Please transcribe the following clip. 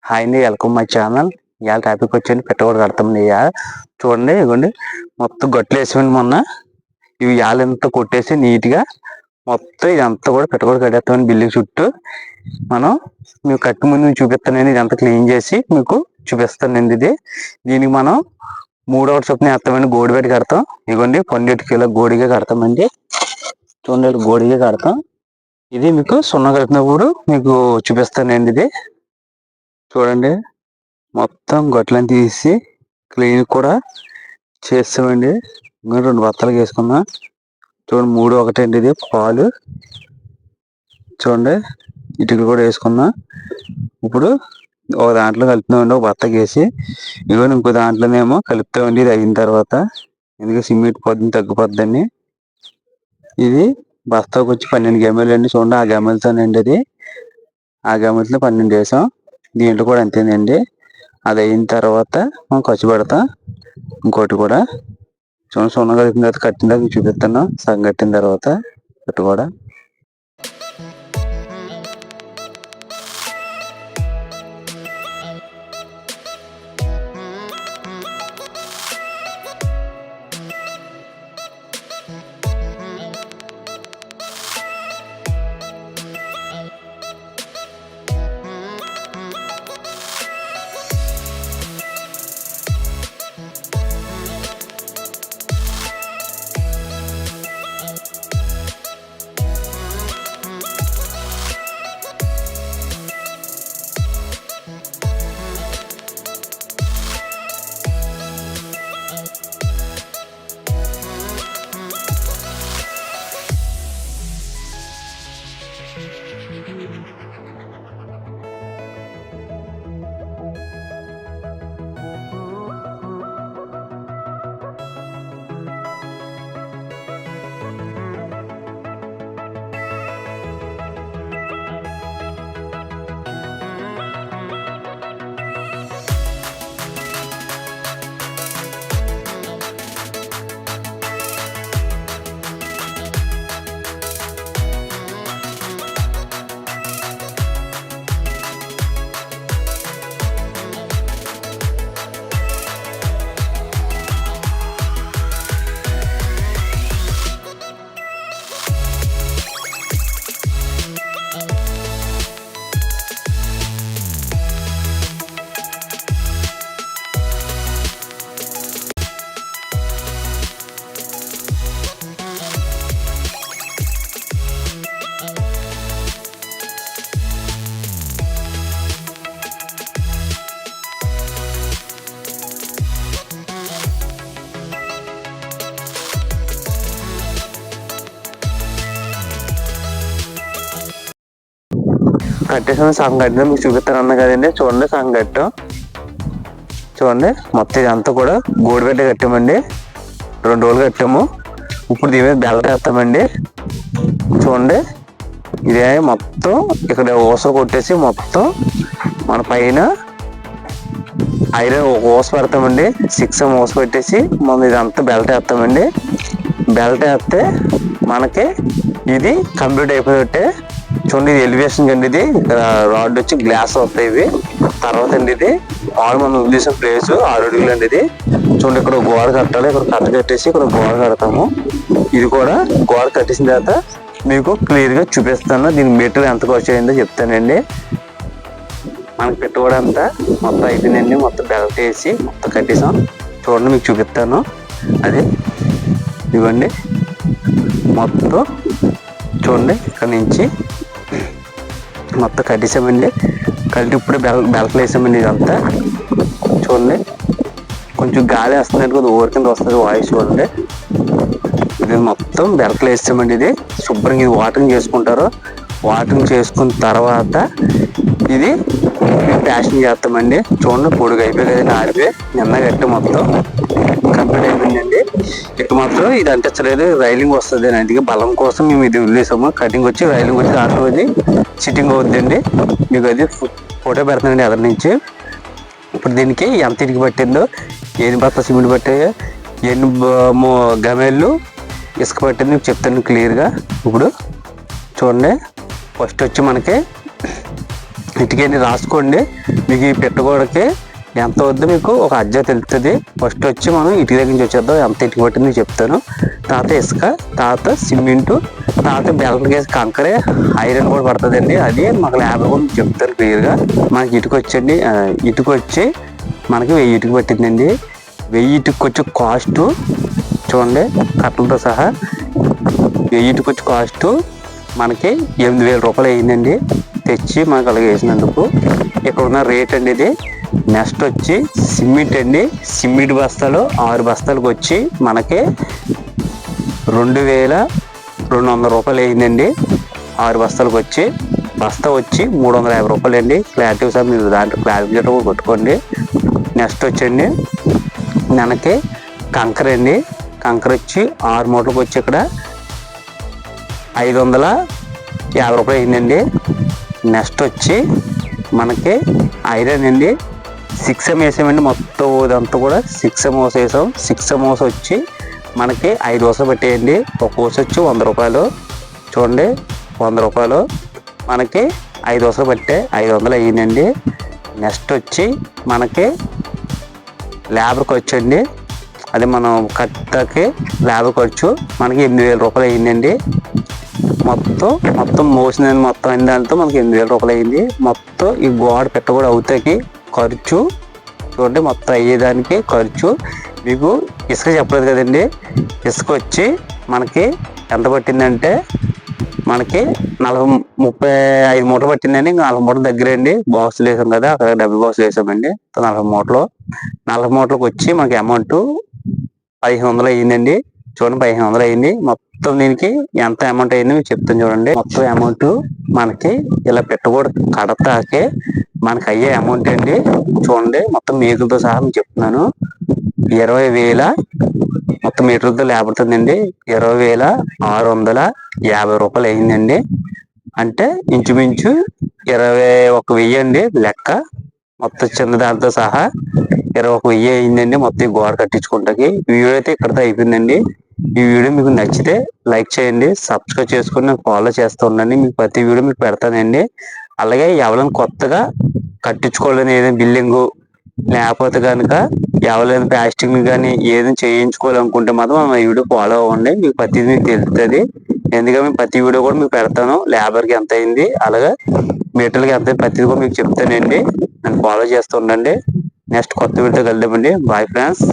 Hi అండి, welcome my channel. ఇవాళ topic వచ్చి పెట్టకూడదు కడతామండి. చూడండి, ఇవ్వండి మొత్తం గట్లు వేసామండి. మొన్న ఇవి ఎంత కొట్టేసి నీట్గా మొత్తం ఇదంతా కూడా పెట్టకూడదు కట్టేస్తామని బిల్డింగ్ చుట్టూ మనం మీకు కట్టి ముందు చూపిస్తానండి. ఇదంతా క్లీన్ చేసి మీకు చూపిస్తానండి. దీనికి మనం 3 hours చొప్పున వేస్తామండి. గోడి పెట్టి కడతాం. ఇవ్వండి 12 కిలో గోడిగా కడతామండి. చూడండి, గోడిగా కడతాం. ఇది మీకు సున్నం కలిపినప్పుడు మీకు చూపిస్తానండి. ఇది చూడండి, మొత్తం గట్లని తీసి క్లీన్ కూడా చేస్తామండి. 2 బత్తలు వేసుకున్నా. చూడండి, 3 1 అండి. ఇది పాలు చూడండి, ఇటుకలు కూడా వేసుకున్నా. ఇప్పుడు ఒక దాంట్లో కలుపుతామండి, ఒక బత్తకి వేసి. ఇవన్నీ ఇంకో దాంట్లోనేమో కలుపుతామండి. ఇది అయిన తర్వాత ఎందుకంటే సిమెంట్ పొద్దున్న తగ్గిపోద్దని. ఇది బస్తాకు వచ్చి 12 గెమలు అండి. చూడండి, ఆ గెమలతోనండి. అది ఆ గెమలతో 12 వేసాం. దీంట్లో కూడా అంతేనండి. అది అయిన తర్వాత మనం ఖర్చు పెడతాం. ఇంకోటి కూడా చూడండి, సున్నం కలిపిన తర్వాత కట్టిన తర్వాత చూపిస్తాను. సగం కట్టిన తర్వాత కట్టు కూడా కట్టేసాను. సగం కట్టిన మీకు చూపిస్తాను అన్నా కదండి. చూడండి, సగం కట్టాం. చూడండి, మొత్తం ఇదంతా కూడా గోడి పెట్టి కట్టామండి. 2 రోజులు కట్టాము. ఇప్పుడు దీని మీద బెల్ట్ వేస్తామండి. చూడండి, ఇదే మొత్తం ఇక్కడ ఊస కొట్టేసి మొత్తం మన పైన ఐరన్ ఊస పెడతామండి. 6 ఊస పెట్టేసి మనం ఇదంతా బెల్ట్ వేస్తామండి. బెల్ట్ వేస్తే మనకి ఇది కంప్లీట్ అయిపోయినట్టే. చూడండి, ఇది ఎలివేషన్ అండి. ఇది ఇక్కడ రాడ్ వచ్చి గ్లాస్ వస్తాయి. ఇవి తర్వాత అండి ఇది ఆల్ మనం వదిలేసిన ప్లేస్ 6 అడుగులు అండి. ఇది చూడండి, ఇక్కడ గోడ కట్టాలి. ఇక్కడ కట్ట కట్టేసి ఇక్కడ గోడ కడతాము. ఇది కూడా గోడ కట్టేసిన తర్వాత మీకు క్లియర్ గా చూపిస్తాను. దీని మెటీరియల్ ఎంత ఖర్చు అయిందో చెప్తానండి. మనకి పెట్టుబడి అంతా మొత్తం అయిపోయిందండి. మొత్తం బెల్ట్ వేసి మొత్తం కట్టేసాం. చూడండి, మీకు చూపిస్తాను. అది ఇవ్వండి మొత్తం. చూడండి, ఇక్కడ నుంచి మొత్తం కట్టేసామండి. కలిపి ఇప్పుడే బెల్ట్లు వేసామండి. ఇదంతా చూడండి, కొంచెం గాలి వస్తుందండి, కొద్దిగా ఊరి కింద వస్తుంది వాయిస్. చూడండి, ఇది మొత్తం బెల్ట్లు వేసామండి. ఇది శుభ్రంగా ఇది వాటరింగ్ చేసుకుంటారు. వాటరింగ్ చేసుకున్న తర్వాత ఇది ప్యాషింగ్ చేస్తామండి. చూడండి, పొడుగు అయిపోయి కదండి, ఆడిపోయి నిన్న గట్టి మొత్తం కంప్లీట్ అయిపోయిందండి. ఇటు మాత్రం ఇది అంటించలేదు, రైలింగ్ వస్తుంది. అందుకే బలం కోసం మేము ఇది వదిలేసాము. కటింగ్ వచ్చి రైలింగ్ వచ్చి దాంట్లో అది సిట్టింగ్ అవుతుందండి. మీకు అది ఫోటో పెడతానండి ఎదురు నుంచి. ఇప్పుడు దీనికి ఎంత ఇటుక పట్టిందో, ఎన్ని బత్త సిమెంట్ పట్టాయో, ఎన్ని గమేళ్ళు ఇసుక పట్టింది మీకు చెప్తాను క్లియర్గా. ఇప్పుడు చూడండి, ఫస్ట్ వచ్చి మనకి ఇటుకని రాసుకోండి. మీకు ఈ పెట్టగోడకి ఎంత వద్దో మీకు ఒక అజ్జా తెలుస్తుంది. ఫస్ట్ వచ్చి మనం ఇటుక దగ్గర నుంచి వచ్చేద్దాం. ఎంత ఇటుక పట్టింది చెప్తాను. తర్వాత ఇసుక, తర్వాత సిమెంటు, తర్వాత బెల్ట్ కేసి కంకరే, ఐరన్ కూడా పడుతుందండి. అది మాకు లేబర్ కూడా చెప్తారు క్లియర్గా. మనకి ఇటుక వచ్చండి, ఇటుక వచ్చి మనకి 1000 ఇటుక పట్టిందండి. 1000 ఇటుక వచ్చి కాస్ట్ చూడండి, కట్టలతో సహా 1000 ఇటుక వచ్చి కాస్ట్ మనకి 8000 రూపాయలు అయిందండి తెచ్చి మనకు అలాగే వేసినందుకు. ఇక్కడ ఉన్న రేట్ అండి ఇది. నెక్స్ట్ వచ్చి సిమెంట్ అండి. సిమెంట్ బస్తాలు 6 బస్తాలకు వచ్చి మనకి 2200 రూపాయలు అయిందండి. 6 బస్తాలకు వచ్చి బస్తా వచ్చి 350 రూపాయలు అండి. క్లారిటీ సార్ మీరు దాంట్లో క్లారిఫికేటర్ కూడా కొట్టుకోండి. నెక్స్ట్ వచ్చండి మనకి కంకర అండి. కంకర వచ్చి 6 మూటలకు వచ్చి ఇక్కడ 550 రూపాయలు అయిందండి. నెక్స్ట్ వచ్చి మనకి ఐరన్ అండి. 6M వేసామండి. మొత్తం ఇదంతా కూడా 6M వేసాం. 6M వచ్చి మనకి 5 వరుసలు పెట్టేయండి. ఒక కోసు వచ్చి 100 రూపాయలు. చూడండి 100 రూపాయలు మనకి 5 వరుసలు పట్టే 500 అయ్యిందండి. నెక్స్ట్ వచ్చి మనకి లేబర్ ఖర్చు అండి. అది మనం కట్టకి లేబర్ ఖర్చు మనకి 8000 రూపాయలు అయ్యిందండి. మొత్తం మోసిన మొత్తం అయిన దాంతో మనకి 8000 రూపాయలు అయింది. మొత్తం ఈ గోడ పెట్ట కూడా అవుతాయి ఖర్చు చూడండి. మొత్తం అయ్యేదానికి ఖర్చు మీకు ఇసుక చెప్పలేదు కదండి. ఇసుక వచ్చి మనకి ఎంత పట్టిందంటే మనకి 35 మూటలు పట్టిందండి. ఇంకా 40 మూటలు దగ్గర అండి. బాక్సులు వేసాం కదా, అక్కడ డబ్బులు బాక్సులు వేసామండి. 40 మూటలు 40 మూటలకు వచ్చి మనకి అమౌంట్ 1500 అయ్యిందండి. చూడండి 1500 అయింది. మొత్తం దీనికి ఎంత అమౌంట్ అయింది మీకు చెప్తాను చూడండి. మొత్తం అమౌంట్ మనకి ఇలా పెట్టకూడదు కడతాకే మనకి అయ్యే అమౌంట్ అండి. చూడండి మొత్తం మీటర్లతో సహా మీకు చెప్తున్నాను. 20,000 మొత్తం మీటర్లతో లేబడుతుందండి. 20,650 రూపాయలు అయిందండి. అంటే ఇంచుమించు 21,000 అండి లెక్క. మొత్తం చిన్న దాంతో సహా 21,000 అయిందండి మొత్తం ఈ గోడ కట్టించుకుంటాకి. ఈ వీడియో అయితే ఇక్కడితో అయిపోయిందండి. ఈ వీడియో మీకు నచ్చితే లైక్ చేయండి, సబ్స్క్రైబ్ చేసుకుని నాకు ఫాలో చేస్తూ ఉండండి. మీకు ప్రతి వీడియో మీకు పెడతానండి. అలాగే ఎవరైనా కొత్తగా కట్టించుకోవాలని ఏదైనా బిల్డింగు లేకపోతే కనుక ఎవరైనా ప్లాస్టింగ్ కానీ ఏదైనా చేయించుకోవాలనుకుంటే మాత్రం మా వీడియో ఫాలో అవ్వండి. మీకు ప్రతిదీ మీకు తెలుస్తుంది. ఎందుకంటే ప్రతి వీడియో కూడా మీకు పెడతాను. లేబర్కి ఎంత అయింది, అలాగే మీటర్లకి ఎంత అయింది, ప్రతిదీ కూడా మీకు చెప్తానండి. నన్ను ఫాలో చేస్తూ ఉండండి. నెక్స్ట్ కొత్త వీడియోతో కలుద్దామండి. Bye friends.